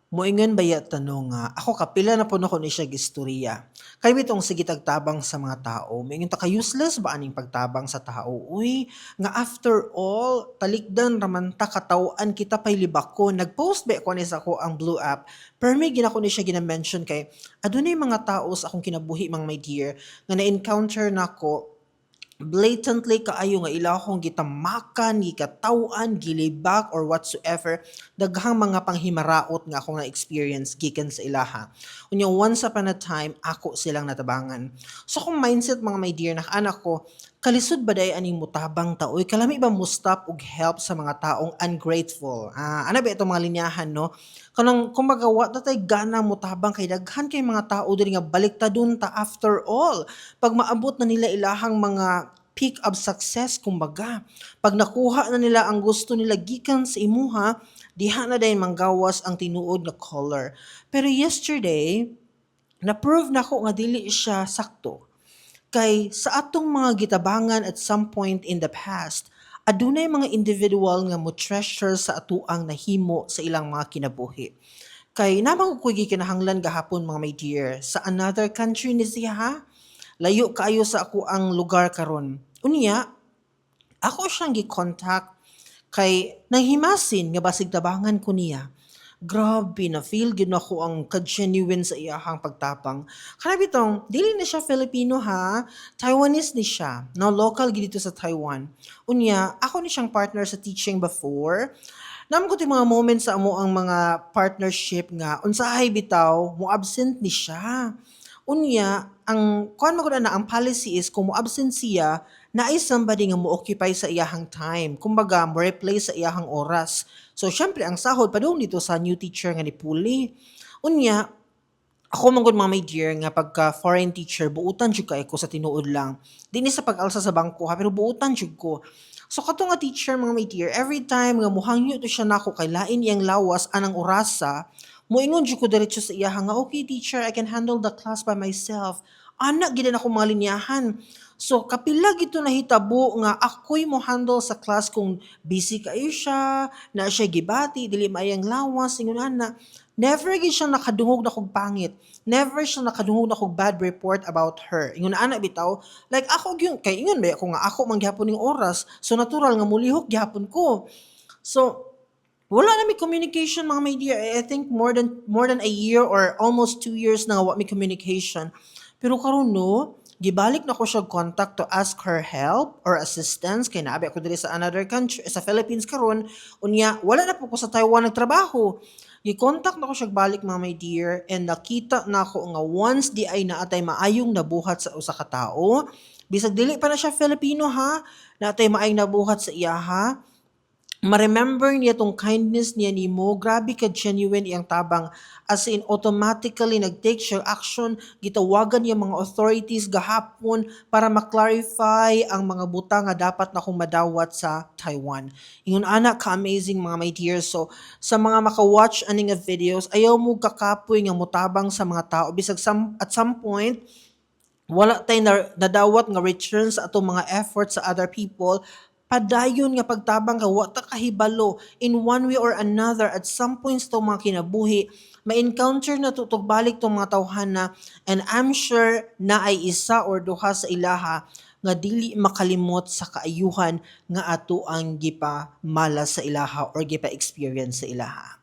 Moingon baya tanong nga, ako kapila na po ni siya gistorya. Kay bitong sige tagtabang sa mga tao. Moingon ta ka useless ba aning pagtabang sa tao? Uy, nga after all, talikdan raman ta katawan kita pay libako. Nag-post ba ko ni sa ako ang blue app. Pero may ginako ni siya gina-mention kay adunay mga tao sa akong kinabuhi mang my dear nga na-encounter nako blatantly kaayo nga ila akong gitamakan, gikatawan, gilibak or whatsoever daghang mga panghimaraot nga akong na-experience gikan sa ilaha. Unya once upon a time ako silang natabangan. So kung mindset mga my dear anak ko, kalisod ba day aning mutabang taoy kalami ba mo stop og help sa mga taong ungrateful. Ano ba itong mga linyahan no? Kanang kumbaga wa ta tay gana mutabang kay daghan kay mga tao diri nga baliktadon ta after all pag maabot na nila ilahang mga peak of success kumbaga. Pag nakuha na nila ang gusto nila gikan sa imuha, diha na dayon manggawas ang tinuod na color. Pero yesterday, na-prove na ko nga dili siya sakto. Kay sa atong mga gitabangan at some point in the past, adunay mga individual nga mo treasure sa atuang nahimo sa ilang mga kinabuhi. Kay namang ko gikinahanglan gahapon mga my dear sa another country ni siya ha. Layo kayo sa ako ang lugar karon. Unya, ako siyang gi-contact kay nanghimasin nga basig tabangan ko niya. Grabe na feel gid ako ang ka-genuine sa iyahang pagtapang. Kana bitong dili na siya Filipino ha, Taiwanese ni siya. No local gid dito sa Taiwan. Unya, ako ni siyang partner sa teaching before. Namo ko mga moments sa amo ang mga partnership nga unsahay bitaw mo absent ni siya. Unya, ang kuan mo na ang policy is kung mo absent siya, naay somebody nga mo occupy sa iyahang time. Kumbaga, mo replace sa iyahang oras. So, syempre, ang sahod pa dito sa new teacher nga ni Puli. Unya, ako man gud mga my dear nga pagka foreign teacher buutan jud kay ko sa tinuod lang. Dinhi sa pag-alsa sa bangko ha pero buutan jud ko. So kato nga teacher mga my dear, every time nga muhangyo to siya nako kay lain iyang lawas anang orasa, moingon jud ko diretso sa iya nga okay teacher, I can handle the class by myself. Anak gid na ako mga linyahan. So kapila gito nahitabo nga ako'y mo handle sa class kung busy kayo siya, na siya gibati, dili maayang lawas, ingon ana. Never gid siya nakadungog na kog pangit. Never siya nakadungog na kog bad report about her. Ingon ana bitaw, like ako gyud kay ingon ba ako nga ako man gyapon ning oras. So natural nga mulihok gyapon ko. So wala na may communication mga my dear. I think more than a year or almost 2 years na nga wa may communication. Pero karon no, gibalik na ko siya contact to ask her help or assistance kay naabi ako diri sa another country sa Philippines karon unya wala na po ko sa Taiwan nagtrabaho. Gi-contact na ko siya balik mga my dear and nakita na ako nga once di ay naatay maayong nabuhat sa usa ka tao, bisag dili pa na siya Filipino ha, naatay maayong nabuhat sa iya ha, ma-remember niya tong kindness niya nimo, grabe ka genuine iyang tabang. As in, automatically nag-take siya action, gitawagan niya mga authorities gahapon para ma-clarify ang mga butang nga dapat na kong madawat sa Taiwan. Ingon anak ka-amazing mga my dear. So, sa mga maka-watch ani nga videos, ayaw mo kakapoy nga mutabang sa mga tao. Bisag at some point, wala tay nadawat nga return sa atong mga efforts sa other people, padayon nga pagtabang ka wa ta kahibalo in one way or another at some points tong mga kinabuhi ma-encounter na tutog balik tong mga tawhana and I'm sure na ay isa or duha sa ilaha nga dili makalimot sa kaayuhan nga ato ang gipa mala sa ilaha or gipa experience sa ilaha.